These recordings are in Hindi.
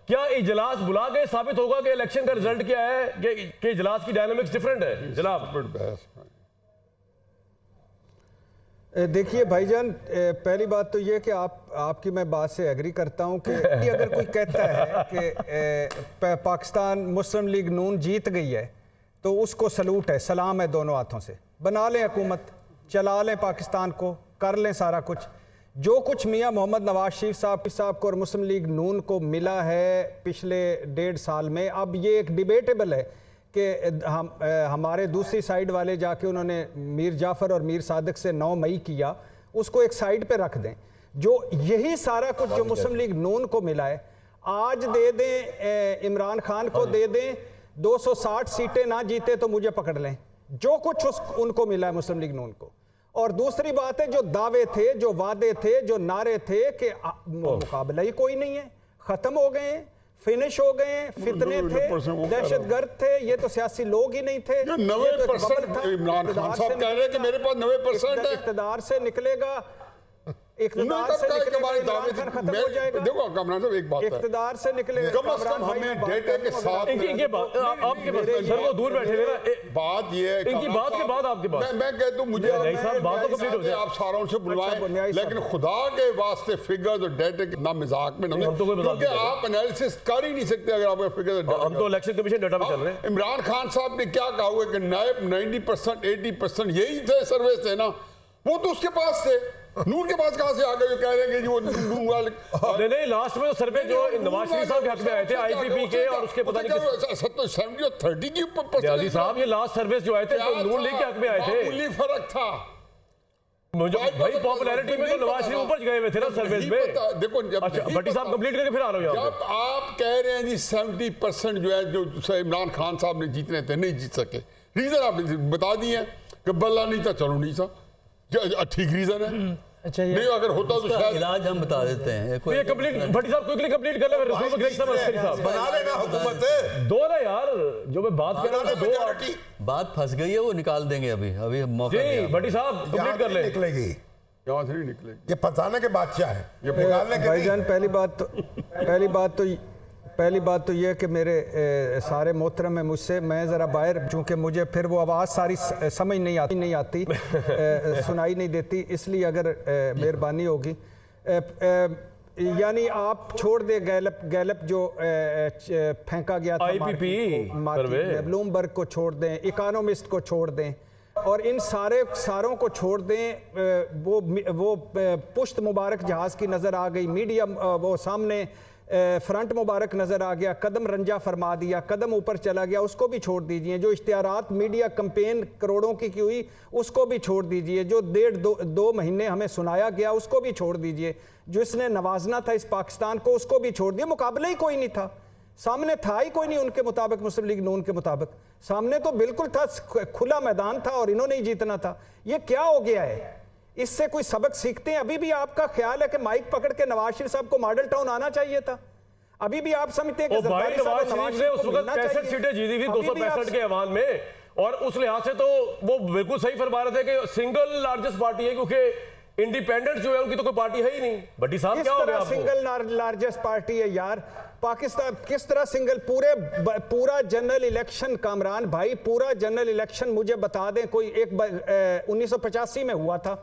क्या इजलास बुला के साबित होगा कि इलेक्शन का रिजल्ट क्या है कि इजलास की डायनामिक्स डिफरेंट है जनाब? देखिए भाईजान, पहली बात तो ये कि आपकी मैं बात से एग्री करता हूं कि अगर कोई कहता है कि पाकिस्तान मुस्लिम लीग नून जीत गई है तो उसको सलूट है, सलाम है दोनों हाथों से। बना लें हुकूमत, चला लें पाकिस्तान को, कर लें सारा कुछ। जो कुछ मियां मोहम्मद नवाज शरीफ साहब को और मुस्लिम लीग नून को मिला है पिछले 1.5 साल में, अब ये एक डिबेटेबल है कि हमारे दूसरी साइड वाले जाके उन्होंने मीर जाफ़र और मीर सादिक से 9 मई किया, उसको एक साइड पे रख दें। जो यही सारा कुछ जो मुस्लिम लीग नून को मिला है आज दे दें, इमरान खान को दे दें, 260 सीटें ना जीते तो मुझे पकड़ लें। जो कुछ उनको मिला है मुस्लिम लीग नून को। और दूसरी बात है, जो दावे थे, जो वादे थे, जो नारे थे कि मुकाबला ही कोई नहीं है, खत्म हो गए हैं, फिनिश हो गए, फितने थे, दहशतगर्द थे, ये तो सियासी लोग ही नहीं थे। 90% इमरान खान साहब कह रहे हैं कि मेरे पास 90% है। इक़्तिदार से निकलेगा, इक़्तिदार से निकलेगा, इमरान खान खत्म हो जाएगा। देखो कमरान साहब, एक बात है, इक़्तिदार से निकलेगा, कम से कम हमें डेटा के साथ इनकी बात आपके पास सर, वो दूर बैठे हुए ना, बात ये है इनकी बात के बाद आपके पास मैं कहता हूँ मुझे बात तो कंप्लीट हो जाए। आप सारों से बुलवाएं, लेकिन खुदा के वास्ते फिगर्स और डेटे के ना मजाक में नहीं, क्योंकि आप एनालिसिस कर ही नहीं सकते अगर आपके फिगर्स। हम तो इलेक्शन कमीशन डेटा पे चल रहे हैं। इमरान खान साहब ने क्या कहा हुआ कि 90% 80% यही थे सर्वे थे ना, वो तो उसके पास थे। नून के पास कहां से आ गए? कह रहे हैं कि वो नून वाले नहीं, लास्ट में तो सर्वे जो नवाज शरीफ साहब के हक में आए थे आईपीपी के, और उसके पता नहीं 70 और 30 की ऊपर साहब, ये लास्ट सर्वे जो आए थे तो नून लीग के हक में आए थे। मामूली फर्क था भाई, पॉपुलैरिटी में तो नवाज शरीफ ऊपर गए हुए थे ना सर्वे में। देखो, अच्छा भट्टी साहब कंप्लीट करके फिर आ रहा हूं। जब आप कह रहे हैं जी 70% जो है जो इमरान खान साहब ने जीतने थे, नहीं जीत सके, रीजन आप बता दिए कि बल्ला नहीं था, चलो नहीं था, ठीक रीजन है। अच्छा, नहीं अगर होता तो शायद इलाज हम बता देते हैं। ये कंप्लीट भट्टी साहब क्विकली कंप्लीट कर ले, रसूल बकरी साहब बना लेना हुकूमत है। दो ना यार, जो मैं बात कर रहा हूं दो, बात फंस गई है, वो निकाल देंगे अभी मौका जी। भट्टी साहब कंप्लीट कर ले। निकलेगी, यहाँ से नहीं निकलेगी, ये फंसाने के बादशाह है, ये निकालने के भाईजान। पहली बात तो ये कि मेरे सारे मोहतरम है मुझसे, मैं ज़रा बाहर, चूँकि मुझे फिर वो आवाज़ सारी समझ नहीं आती सुनाई नहीं देती, इसलिए अगर मेहरबानी होगी, यानी आप छोड़ दे गैलप जो फेंका गया था IPP, ब्लूमबर्ग को छोड़ दें, इकोनॉमिस्ट को छोड़ दें, और इन सारों को छोड़ दें। वो पुश्त मुबारक जहाज़ की नज़र आ गई, मीडिया वो सामने फ्रंट मुबारक नज़र आ गया, कदम रंजा फरमा दिया, कदम ऊपर चला गया, उसको भी छोड़ दीजिए। जो इश्तिहारात मीडिया कंपेन करोड़ों की हुई, उसको भी छोड़ दीजिए। जो 1.5-2 महीने हमें सुनाया गया, उसको भी छोड़ दीजिए। जो इसने नवाजना था इस पाकिस्तान को, उसको भी छोड़ दिया। मुकाबला ही कोई नहीं था, सामने था ही कोई नहीं उनके मुताबिक, मुस्लिम लीग नून के मुताबिक सामने तो बिल्कुल था, खुला मैदान था, और इन्होंने ही जीतना था। ये क्या हो गया है? इससे कोई सबक सीखते हैं? अभी भी आपका ख्याल है कि माइक पकड़ के नवाज शरीफ साहब को मॉडल टाउन आना चाहिए था? अभी भी आप समझते हैं कि नवाज शरीफ ने उस वक्त 65 सीटें जीती थी 265 के अवान में, और उस लिहाज से तो वो बिल्कुल सही फरमा रहे थे कि सिंगल लार्जेस्ट पार्टी है, क्योंकि इंडिपेंडेंट जो है उनकी तो कोई पार्टी है ही नहीं। भट्टी साहब क्या हो गया आपको? सिंगल लार्जेस्ट पार्टी है यार पाकिस्तान, किस तरह सिंगल? पूरा जनरल इलेक्शन, कामरान भाई, पूरा जनरल इलेक्शन मुझे बता दें कोई एक 1985 में हुआ था,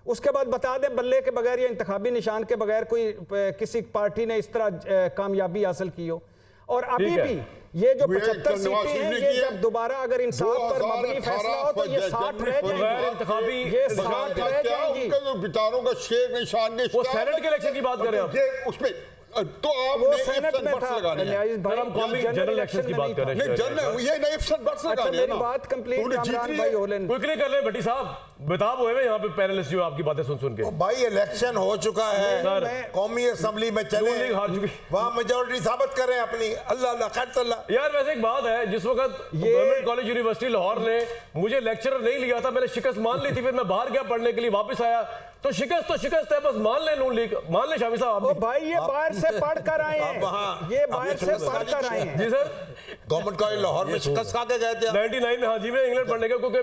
उसके बाद बता दें बल्ले के बगैर या इंतखाबी निशान के बगैर कोई किसी पार्टी ने इस तरह कामयाबी हासिल की हो। और अभी भी ये जो 75 सीटें हैं, ये जब दोबारा अगर इंसाफ पर मबनी फैसला हो तो ये 60 रह जाएंगी, ये 60 रह जाएंगी। विचारों का शेर निशान, वो सेनेट के इलेक्शन की बात कर रहे हैं उसमें, तो आप वो सेनेट में था। हम कौमी जनरल इलेक्शन की बात कर रहे हैं। मेरी बात कंप्लीट कामरान भाई होलन क्विकली कर ले भट्टी साहब, बेताब हुए यहाँ पे पैनलिस्ट जो आपकी बातें सुन के। भाई इलेक्शन हो चुका है, कौमी असेंबली में चले, वहाँ मेजोरिटी साबित करें अपनी। अल्लाह खैर यार, वैसे एक बात है, जिस वक्त गवर्नमेंट कॉलेज यूनिवर्सिटी लाहौर ने मुझे लेक्चरर नहीं लिया था, मैंने शिकस्त मान ली थी, फिर मैं बाहर गया पढ़ने के लिए, वापस आया तो शिकस्त है, बस मान ले नून लीग, मान ले शामी साहब। भाई ये बाहर से से पढ़ कर आए अब वहाँ हैं, ये बाहर से पढ़ कर आए हैं। जी सर, गवर्नमेंट कॉलेज लाहौर में शिकस्त खा के गए थे 99 में, हाँ जी, मैं इंग्लैंड पढ़ने गया, क्योंकि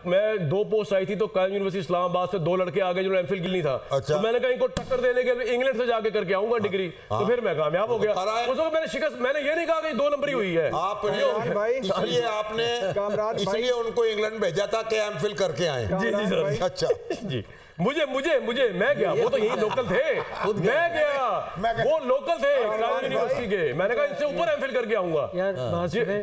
मैं 2 पोस्ट आई थी तो कायम यूनिवर्सिटी इस्लामाबाद से 2 लड़के आ गए जिन्होंने एमफिल की नहीं था। अच्छा। तो मैंने कहा इनको टक्कर देने के लिए इंग्लैंड से जाके करके आऊंगा डिग्री, तो फिर मैं कामयाब हो गया। उस वक्त मैंने शिकस्त, मैंने ये नहीं कहा कि 2 नंबर ही हुई है। आपने भाई, इसलिए आपने कामराज भाई, इसलिए उनको इंग्लैंड भेजा था कि एमफिल करके आए। जी जी सर, अच्छा जी, मुझे मैं गया, वो तो यही लोकल थे, मैं गया, वो लोकल थे कायम यूनिवर्सिटी के, मैंने कहा इनसे ऊपर एमफिल करके आऊंगा। यार बात जी, सुने,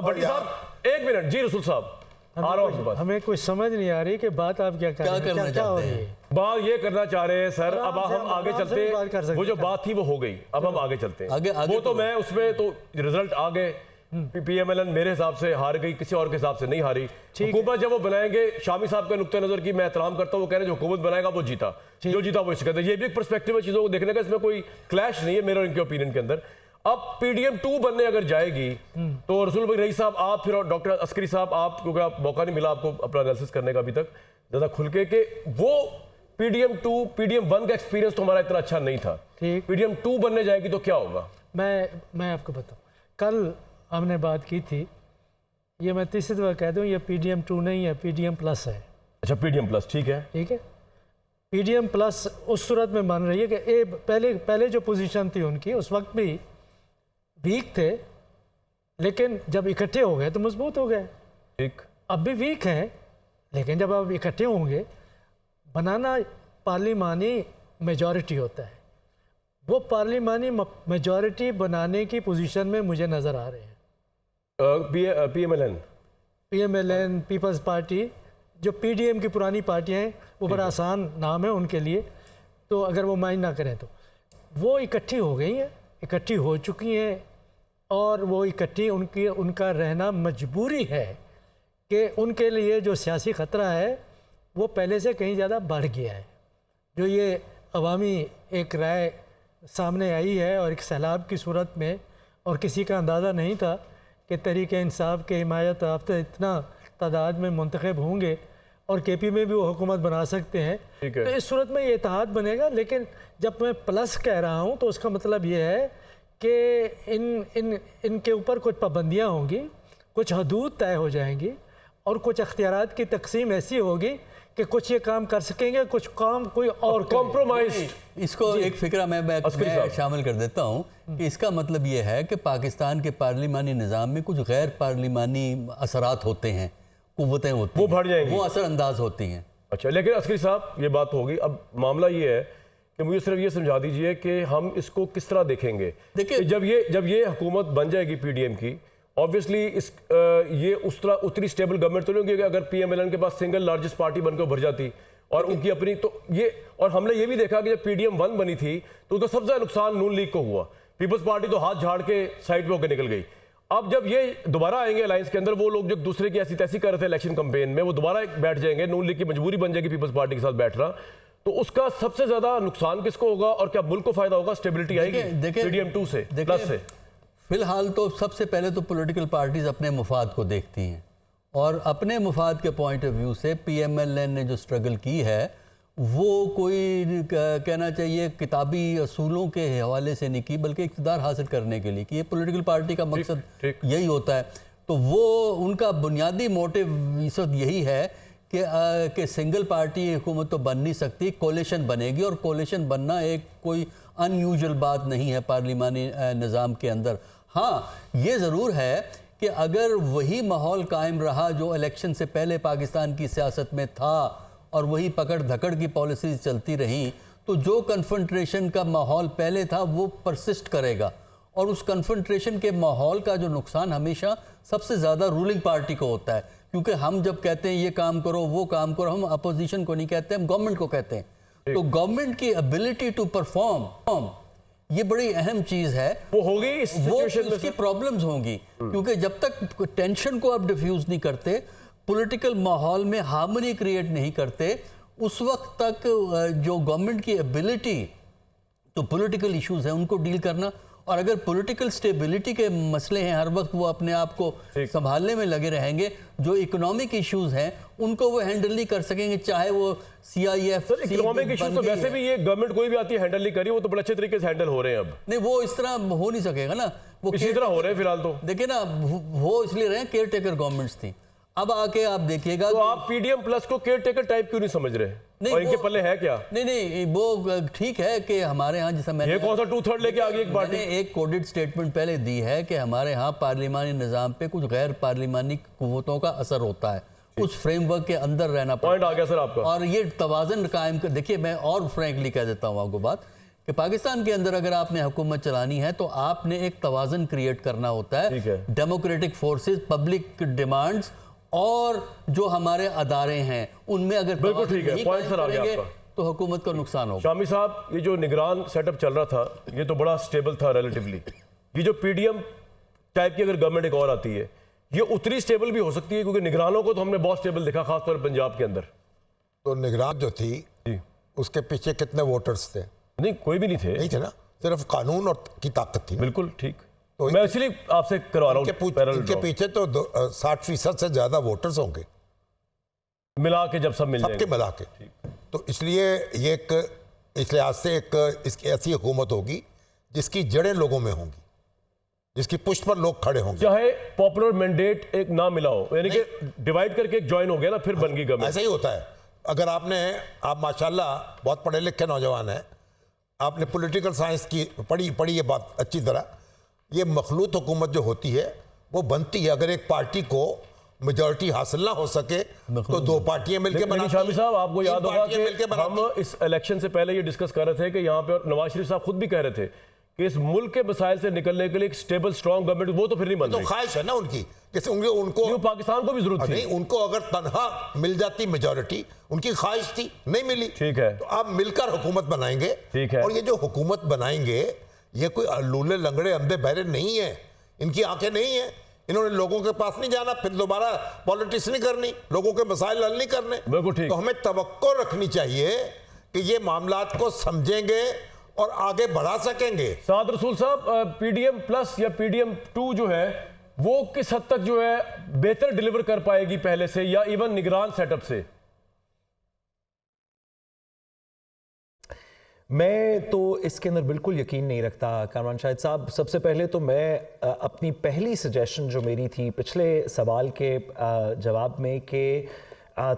भट्टी साहब 1 मिनट, जी रसूल साहब आ रहा हूँ आपके पास। हमें कुछ समझ नहीं आ रही कि बात आप क्या कर रहे हैं, करना क्या हो चाहते रही हैं? है? बात ये करना चाह रहे हैं सर, अब आराम से हम आगे आराम से चलते भी बात कर हैं, सकते वो जो हैं। बात थी वो हो गई, अब हम आगे चलते हैं। आगे वो तो तो मैं उसमें तो रिजल्ट आ गए, पीएमएलएन मेरे हिसाब से हार गई, किसी और के हिसाब से नहीं हारी। हुकूमत जब वो बनाएंगे, शामी साहब के नुक्ते नजर की मैं एहतराम करता हूँ, वो कह रहे हैं जो हुकूमत बनाएगा वो जीता, जो जीता वो शिकस्त है। ये भी एक पर्सपेक्टिव है चीजों को देखने का, इसमें कोई क्लैश नहीं है मेरे और इनके ओपिनियन के अंदर। अब PDM 2 बनने अगर जाएगी तो रसूल भाई रईस साहब, आप फिर डॉक्टर अस्करी साहब, आप, क्योंकि आप मौका नहीं मिला आपको अपना एनालिसिस करने का अभी तक ज्यादा खुल के, कि वो PDM 2 PDM 1 का एक्सपीरियंस तो हमारा इतना अच्छा नहीं था, ठीक। PDM 2 बनने जाएगी तो क्या होगा? मैं आपको बताऊं, कल हमने बात की थी, ये मैं तीसरी दफा कह दूं, ये PDM 2 नहीं है, PDM प्लस है। अच्छा, PDM प्लस, ठीक है। ठीक है, PDM प्लस उस सूरत में मान रही है कि पहले जो पोजीशन थी उनकी उस वक्त भी वीक थे, लेकिन जब इकट्ठे हो गए तो मजबूत हो गए। ठीक, अब भी वीक हैं, लेकिन जब आप इकट्ठे होंगे, बनाना पार्लिमानी मेजॉरिटी होता है, वो पार्लिमानी मेजॉरिटी बनाने की पोजीशन में मुझे नज़र आ रहे हैं। PMLN, पीपल्स पार्टी, जो PDM की पुरानी पार्टियाँ हैं, वो बड़ा आसान नाम है उनके लिए, तो अगर वो माइंड ना करें तो वो इकट्ठी हो गई हैं, इकट्ठी हो चुकी हैं, और वो इकट्ठी उनका रहना मजबूरी है कि उनके लिए जो सियासी ख़तरा है वो पहले से कहीं ज़्यादा बढ़ गया है। जो ये अवामी एक राय सामने आई है और एक सैलाब की सूरत में, और किसी का अंदाज़ा नहीं था कि तहरीक इंसाफ के हिमायत याफ्ता इतना तादाद में मुंतखब होंगे और KP में भी वो हुकूमत बना सकते हैं। तो इस सूरत में ये इत्तेहाद बनेगा। लेकिन जब मैं प्लस कह रहा हूँ तो उसका मतलब ये है कि इनके ऊपर कुछ पाबंदियाँ होंगी, कुछ हदूद तय हो जाएंगी, और कुछ अख्तियारात की तकसीम ऐसी होगी कि कुछ ये काम कर सकेंगे, कुछ काम कोई और कॉम्प्रोमाइज। इसको एक फिक्रा मैं शामिल कर देता हूँ कि इसका मतलब ये है कि पाकिस्तान के पार्लिमानी निज़ाम में कुछ गैर पार्लिमानी असरात होते हैं, कुव्वतें होती हैं, वो बढ़ जाएंगी, वो असरअंदाज होती हैं। अच्छा, लेकिन अस्करी साहब ये बात होगी। अब मामला ये है कि मुझे सिर्फ ये समझा दीजिए कि हम इसको किस तरह देखेंगे। देखिए, जब ये हुकूमत बन जाएगी PDM की, ऑब्वियसली ये उतनी स्टेबल गवर्नमेंट तो नहीं होगी अगर PMLN के पास सिंगल लार्जेस्ट पार्टी बनकर भर जाती और उनकी अपनी, तो ये, और हमने ये भी देखा कि जब PDM 1 बनी थी तो उसका सबसे ज्यादा नुकसान नून लीग को हुआ। पीपल्स पार्टी तो हाथ झाड़ के साइड पे होकर निकल गई। अब जब ये दोबारा आएंगे अलायंस के अंदर, वो लोग जो दूसरे की ऐसी तैसी कर रहे थे इलेक्शन कैंपेन में, वो दोबारा बैठ जाएंगे, नून लीग की मजबूरी बन जाएगी पीपल्स पार्टी के साथ बैठना, तो उसका सबसे ज्यादा नुकसान किसको होगा और क्या मुल्क को फायदा होगा? स्टेबिलिटी आएगी PDM 2 से, प्लस से। फिलहाल तो सबसे पहले तो पॉलिटिकल पार्टीज अपने मुफाद को देखती हैं, और अपने मुफाद के पॉइंट ऑफ व्यू से PMLN ने जो स्ट्रगल की है वो कोई कहना चाहिए किताबी असूलों के हवाले से नहीं की, बल्कि इक़्तिदार हासिल करने के लिए कि ये पॉलिटिकल पार्टी का मकसद यही होता है। तो वो उनका बुनियादी मोटिव इस वक्त यही है कि सिंगल पार्टी हुकूमत तो बन नहीं सकती, कोलिशन बनेगी, और कोलिशन बनना एक कोई अनयूजुअल बात नहीं है पार्लिमानी निज़ाम के अंदर। हाँ, ये ज़रूर है कि अगर वही माहौल कायम रहा जो इलेक्शन से पहले पाकिस्तान की सियासत में था और वही पकड़ धकड़ की पॉलिसीज़ चलती रहीं, तो जो कन्फ्रंट्रेशन का माहौल पहले था वो परसिस्ट करेगा, और उस कन्फ्रंट्रेशन के माहौल का जो नुकसान हमेशा सबसे ज़्यादा रूलिंग पार्टी को होता है, क्योंकि हम जब कहते हैं ये काम करो वो काम करो, हम अपोजिशन को नहीं कहते, हम गवर्नमेंट को कहते हैं। तो गवर्नमेंट की एबिलिटी टू परफॉर्म ये बड़ी अहम चीज है, वो होगी इस सिचुएशन में, उसकी प्रॉब्लम्स होंगी, क्योंकि जब तक टेंशन को आप डिफ्यूज नहीं करते, पॉलिटिकल माहौल में हार्मनी क्रिएट नहीं करते, उस वक्त तक जो गवर्नमेंट की एबिलिटी तो पॉलिटिकल इश्यूज है उनको डील करना और अगर पॉलिटिकल स्टेबिलिटी के मसले हैं, हर वक्त वो अपने आप को संभालने में लगे रहेंगे, जो इकोनॉमिक इश्यूज हैं उनको वो हैंडल नहीं कर सकेंगे, चाहे वो CIF। इकोनॉमिक इश्यूज तो वैसे भी ये गवर्नमेंट कोई भी आती है हैंडल नहीं करी, वो तो बड़े अच्छे तरीके से हैंडल हो रहे हैं अब। नहीं, वो इस तरह हो नहीं सकेगा ना, वो इसी तरह हो रहे हैं फिलहाल तो। देखिए ना, वो इसलिए रहे केयर टेकर गवर्नमेंट्स थी। अब आके आप देखिएगा तो आप PDM प्लस को केयर टेकर टाइप क्यों नहीं समझ रहे? नहीं, और इनके पल्ले है क्या? नहीं, वो ठीक है कि हमारे यहाँ, जैसा मैंने, ये कौन सा 2/3 लेके आ गई एक पार्टी? मैंने एक कोडेड स्टेटमेंट पहले दी है कि हमारे यहाँ पार्लिमानी निज़ाम पे कुछ गैर पार्लिमानी कुव्वतों का असर होता है, उस फ्रेमवर्क के अंदर रहना पॉइंट आ गया सर आपका। और ये तवाज़न कायम कर, देखिए मैं और फ्रैंकली कह देता हूँ आपको बात, कि पाकिस्तान के अंदर अगर आपने हुकूमत चलानी है तो आपने एक तवाज़न क्रिएट करना होता है। डेमोक्रेटिक फोर्सेस, पब्लिक डिमांड्स और जो हमारे अदारे हैं उनमें अगर बिल्कुल ठीक है, पॉइंट सर आ गया आपका, तो हुकूमत का नुकसान होगा। शामी साहब, ये जो निगरान सेटअप चल रहा था ये तो बड़ा स्टेबल था रिलेटिवली। ये जो PDM टाइप की अगर गवर्नमेंट एक और आती है, ये उतनी स्टेबल भी हो सकती है, क्योंकि निगरानों को तो हमने बहुत स्टेबल देखा, खासतौर पर पंजाब के अंदर। तो निगरान जो थी उसके पीछे कितने वोटर्स थे? नहीं, कोई भी नहीं थे ना, सिर्फ कानून और की ताकत थी। बिल्कुल ठीक, तो मैं इसलिए आपसे करवा रहा हूँ। इनके पीछे तो 60% से ज्यादा वोटर्स होंगे मिला के, जब सब मिल जाएंगे, सबके मिला के। तो इसलिए ये इस लिहाज से इसकी ऐसी हुकूमत होगी जिसकी जड़ें लोगों में होंगी, जिसकी पुष्ट पर लोग खड़े होंगे। चाहे पॉपुलर मैंडेट एक ना मिला हो, यानी कि डिवाइड करके एक ज्वाइन हो गया ना, फिर बन गई गवर्नमेंट। ऐसा ही होता है। अगर आप माशाल्लाह बहुत पढ़े लिखे नौजवान हैं, आपने पॉलिटिकल साइंस की पढ़ी ये बात अच्छी तरह। ये मखलूत हुकूमत जो होती है वो बनती है अगर एक पार्टी को मेजॉरिटी हासिल ना हो सके तो दो पार्टियां मिलकर बनाती हैं। शामी साहब, आपको याद होगा कि हम इस इलेक्शन से पहले ये डिस्कस कर रहे थे कि यहाँ पे, और नवाज शरीफ साहब खुद भी कह रहे थे कि इस मुल्क के मसाइल से निकलने के लिए एक स्टेबल स्ट्रॉन्ग गवर्नमेंट, वो तो फिर नहीं बन रही। तो ख्वाहिश है ना उनकी, जैसे उनको पाकिस्तान को भी जरूरत थी। उनको अगर तनहा मिल जाती मेजॉरिटी, उनकी ख्वाहिश थी, नहीं मिली। ठीक है, तो आप मिलकर हुकूमत बनाएंगे। ठीक है, और ये जो हुकूमत बनाएंगे ये कोई लूले लंगड़े अंधे बहरे नहीं है, इनकी आंखें नहीं है। इन्होंने लोगों के पास नहीं जाना, फिर दोबारा पॉलिटिक्स नहीं करनी, लोगों के मसाइल हल नहीं करने। तो हमें तवक्को रखनी चाहिए कि ये मामलात को समझेंगे और आगे बढ़ा सकेंगे। साद रसूल साहब, PDM प्लस या PDM 2 जो है वो किस हद तक जो है बेहतर डिलीवर कर पाएगी पहले से, या इवन निगरान सेटअप से? मैं तो इसके अंदर बिल्कुल यकीन नहीं रखता कामरान शाहिद साहब। सबसे पहले तो मैं अपनी पहली सजेशन जो मेरी थी पिछले सवाल के जवाब में कि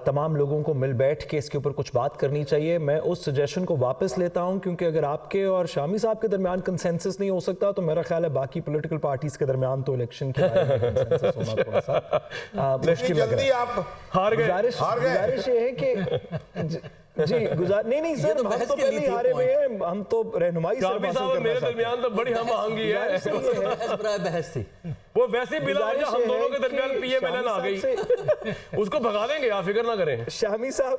तमाम लोगों को मिल बैठ के इसके ऊपर कुछ बात करनी चाहिए, मैं उस सजेशन को वापस लेता हूं, क्योंकि अगर आपके और शामी साहब के दरमियान कंसेंसस नहीं हो सकता तो मेरा ख्याल है बाकी पॉलिटिकल पार्टीज के दरमियान तो इलेक्शन के बारे में कंसेंसस होना थोड़ा सा मुश्किल लग रहा है। आप हार गए। गुजारिश ये है कि नहीं सर, तो हम तो पहले ही हारे हुए हैं, हम तो रहनुमाई से मेरे दरमियान तो बड़ी हमआहंगी है। बहस थी वो वैसे बिला वजह हम दोनों के दरमियान PMLN आ गई, उसको भगा देंगे, आप फिक्र ना करें। शामी साहब,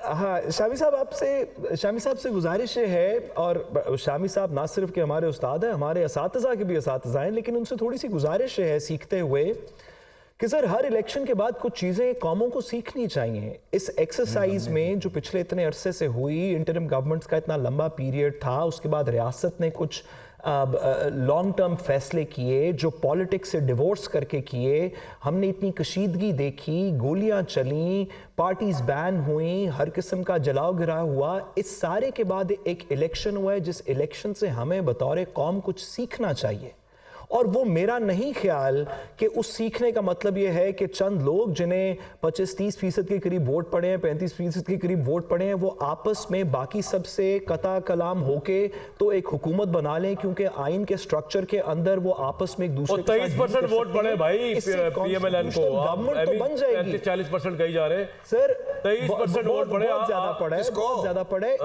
हाँ शामी साहब से गुजारिश है, और शामी साहब ना सिर्फ के हमारे उस्ताद हैं, हमारे असातिज़ा के भी असातिज़ा हैं, लेकिन उनसे थोड़ी सी गुजारिश है सीखते हुए कि सर हर इलेक्शन के बाद कुछ चीज़ें कौमों को सीखनी चाहिए। इस एक्सरसाइज में जो पिछले इतने अरसे से हुई, इंटरिम गवर्नमेंट्स का इतना लंबा पीरियड था, उसके बाद रियासत ने कुछ लॉन्ग टर्म फैसले किए जो पॉलिटिक्स से डिवोर्स करके किए, हमने इतनी कशीदगी देखी, गोलियां चली, पार्टीज बैन हुई, हर किस्म का जलाओ गिरा हुआ। इस सारे के बाद एक इलेक्शन हुआ है जिस इलेक्शन से हमें बतौर कौम कुछ सीखना चाहिए, और वो मेरा नहीं ख्याल कि उस सीखने का मतलब ये है कि चंद लोग जिन्हें 25-30% के करीब वोट पड़े हैं, 35% के करीब वोट पड़े हैं, वो आपस में बाकी सबसे कता कलाम होके तो एक हुकूमत बना लें, क्योंकि आइन के स्ट्रक्चर के अंदर वो आपस में एक दूसरे 23% वोट पड़े भाई PMLN को, गवर्नमेंट तो बन जाएगी। 40% कही जा रहे हैं सर, 23% वोट पड़े, बहुत ज्यादा पड़ा है, बहुत ज्यादा पड़ा है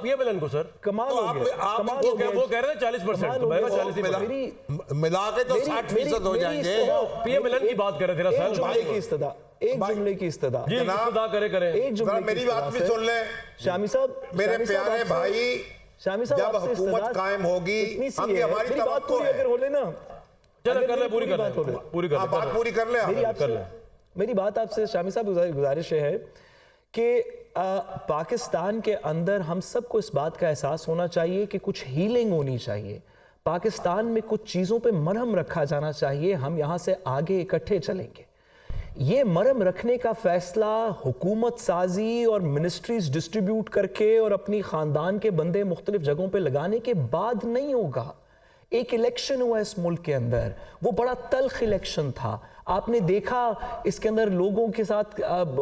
PMLN को। सर कमाल हो गया, कमाल हो गया। वो कह रहे थे 40%, तो मैंने 40 मिला के तो 60% हो जाएंगे। PMLN की बात कर रहे थे ना सर। एक जुमले की इस्तदा जी, इस्तदा करें। एक जुमले मेरी बात भी सुन ले शामी साहब, मेरे प्यारे भाई, शामी साहब, जब हुकूमत कायम होगी, हमारी बात पूरी अगर हो ले ना, चलो कर ले, पूरी कर ले, पूरी कर ले, बात पूरी कर ले। मेरी बात आपसे शामी साहब गुजारिश है कि पाकिस्तान के अंदर हम सबको इस बात का एहसास होना चाहिए कि कुछ हीलिंग होनी चाहिए। पाकिस्तान में कुछ चीजों पे मरहम रखा जाना चाहिए, हम यहां से आगे इकट्ठे चलेंगे। ये मरहम रखने का फैसला हुकूमत साजी और मिनिस्ट्रीज डिस्ट्रीब्यूट करके और अपनी खानदान के बंदे मुख्तलिफ जगहों पे लगाने के बाद नहीं होगा। एक इलेक्शन हुआ इस मुल्क के अंदर, वो बड़ा तल्ख इलेक्शन था। आपने देखा इसके अंदर लोगों के साथ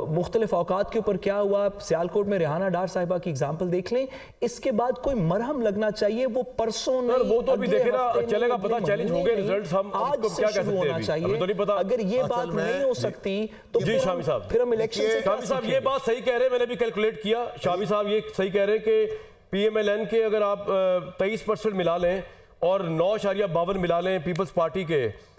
मुख्तलिफ औकात के ऊपर क्या हुआ। सियालकोट में रेहाना डार साहिबा की एग्जाम्पल देख लें। इसके बाद कोई मरहम लगना चाहिए, वो परसों नहीं, वो तो अभी अगले देखेगा, हफ्ते चलेगा नहीं, पता, अगले चैलेंज हो महीने गए नहीं, रिजल्ट्स, हम आज उसको से क्या कह शुरू सकते हैं होना अभी? चाहिए। हमें तो नहीं पता। अगर ये बात में- नहीं हो सकती तो जी, फिर शामी साहब। फिर हम इलेक्शन से क्या शामी साहब ये सीखेंगे? बात सही कह रहे हैं, मैंने भी कैलकुलेट किया। शामी साहब ये सही कह रहे हैं कि PMLN के अगर आप 23% मिला लें और 9.52 मिला लें पीपल्स पार्टी के,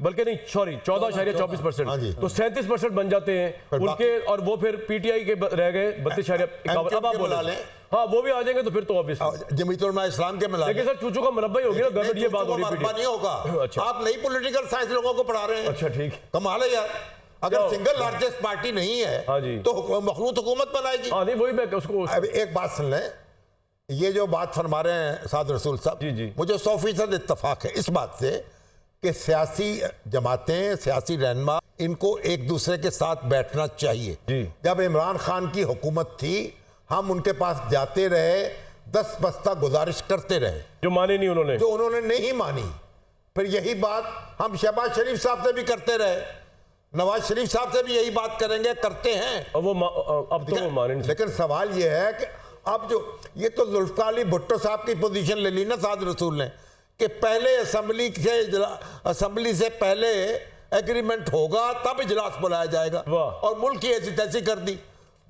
बल्कि नहीं सॉरी 14.24%, हाँ जी। तो 37% बन जाते हैं फिर उनके, और वो फिर PTI के रह गए 32.51। अब आप के मिला बोले लें। हाँ वो भी आ जाएंगे तो फिर तो ऑब्वियसली। जमीयतुल इस्लाम के मिला लेकिन सर चूचू का मुरब्बा ही होगी ना, गड़बड़ ये बात हो रही है नहीं होगा। अच्छा। आप नई पॉलिटिकल साइंस लोगों को पढ़ा रहे हैं। अच्छा ठीक। कमाल है यार, अगर तो- सिंगल लार्जेस्ट पार्टी नहीं है हाँ जी। तो मखलूत हुकूमत बनाएगी। हाँ नहीं वही मैं उसको अब एक बात सुन लें, ये जो बात फरमा रहे हैं साद रसूल साहब, जी, जी। मुझे 100% इत्तफाक है इस बात से कि सियासी जमातें, सियासी रहनुमा, इनको एक दूसरे के साथ बैठना चाहिए। जी। जब इमरान खान की हुकूमत थी, हम उनके पास जाते रहे, 10 बस्ता गुजारिश करते रहे, जो माने नहीं उन्होंने। जो उन्होंने नहीं मानी। फिर यही बात हम शहबाज शरीफ साहब से भी करते रहे, नवाज शरीफ साहब से भी यही बात करेंगे, करते हैं। अब वो अब तो वो माने नहीं। लेकिन सवाल यह है कि अब जो ये तो जुल्फकार अली भुट्टो साहब की पोजीशन ले ली ना साद रसूल ने, कि पहले असेंबली से पहले एग्रीमेंट होगा तब इजलास बुलाया जाएगा, वाह। और मुल्क की ऐसी तैसी कर दी।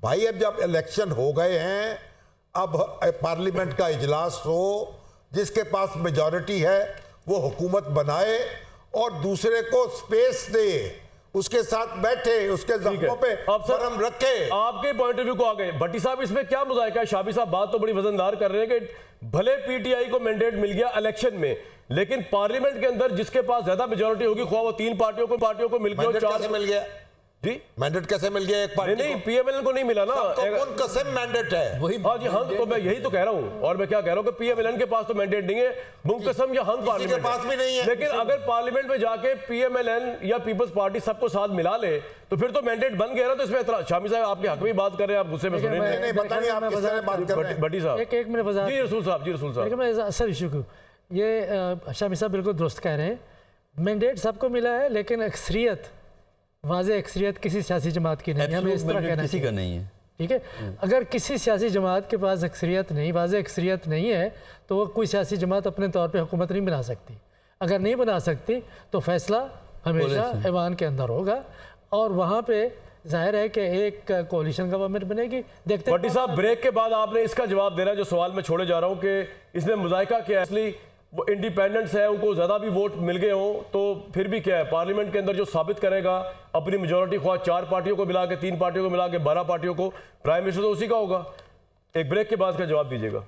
भाई अब जब इलेक्शन हो गए हैं, अब पार्लियामेंट का इजलास हो, जिसके पास मेजॉरिटी है वो हुकूमत बनाए और दूसरे को स्पेस दे, उसके साथ बैठे, उसके जख्मों पे अब सर मरहम रखे। आपके पॉइंट ऑफ व्यू को आ गए भट्टी साहब, इसमें क्या मुजाहिका है? शाबी साहब बात तो बड़ी वजनदार कर रहे हैं कि भले PTI को मैंडेट मिल गया इलेक्शन में, लेकिन पार्लियामेंट के अंदर जिसके पास ज्यादा मेजॉरिटी होगी, ख्वाह वो 3 पार्टियों को मिल गया, मैंडेट कैसे 4 मिल गया? जी मैंडेट कैसे मिल गया एक पार्टी नहीं को? PMLN को नहीं मिला ना। तो कौन कसम मैंडेट है? वही हाँ जी हंग, तो मैं यही तो कह रहा हूँ। और मैं क्या कह रहा हूँ कि PMLN के पास तो मैंडेट नहीं है, मुंकसम या हंग पार्लियामेंट के पास भी नहीं है। लेकिन अगर पार्लियामेंट में जाके PMLN या पीपल्स पार्टी सबको साथ मिला ले तो फिर तो मैंडेट बन गया ना। तो इसमें इतना शामी साहब आपके हक में बात कर रहे हैं, आप गुस्से में सुने मैं- नहीं पता नहीं आप किस तरह बात कर रहे हैं। भट्टी साहब एक मिनट वजह जी रसूल साहब, जी रसूल साहब। लेकिन मैं असल इशू को ये शामी साहब बिल्कुल दुरुस्त कह रहे हैं। मैंडेट सबको मिला है, लेकिन अक्सरियत, वाज़ेह अक्सरियत किसी सियासी जमात की नहीं है। हमें इस तरह कहना किसी का चाहिए, नहीं है। ठीक है। अगर किसी सियासी जमात के पास अक्सरियत नहीं, वाज़ेह अक्सरियत नहीं है, तो वो कोई सियासी जमात अपने तौर पे हुकूमत नहीं बना सकती। अगर नहीं बना सकती तो फैसला हमेशा ऐवान के अंदर होगा, और वहाँ पे जाहिर है कि एक कोalition गवर्नमेंट बनेगी। देखते हैं भट्टी साहब ब्रेक के बाद आपने इसका जवाब देना जो सवाल मैं छोड़े जा रहा हूँ कि इसमें मुजाहिका क्या है, असली वो इंडिपेंडेंट्स है, उनको ज़्यादा भी वोट मिल गए हों तो फिर भी क्या है, पार्लियामेंट के अंदर जो साबित करेगा अपनी मेजॉरिटी, ख्वाह 4 पार्टियों को मिला के, 3 पार्टियों को मिला के 12 पार्टियों को, प्राइम मिनिस्टर तो उसी का होगा। एक ब्रेक के बाद का जवाब दीजिएगा।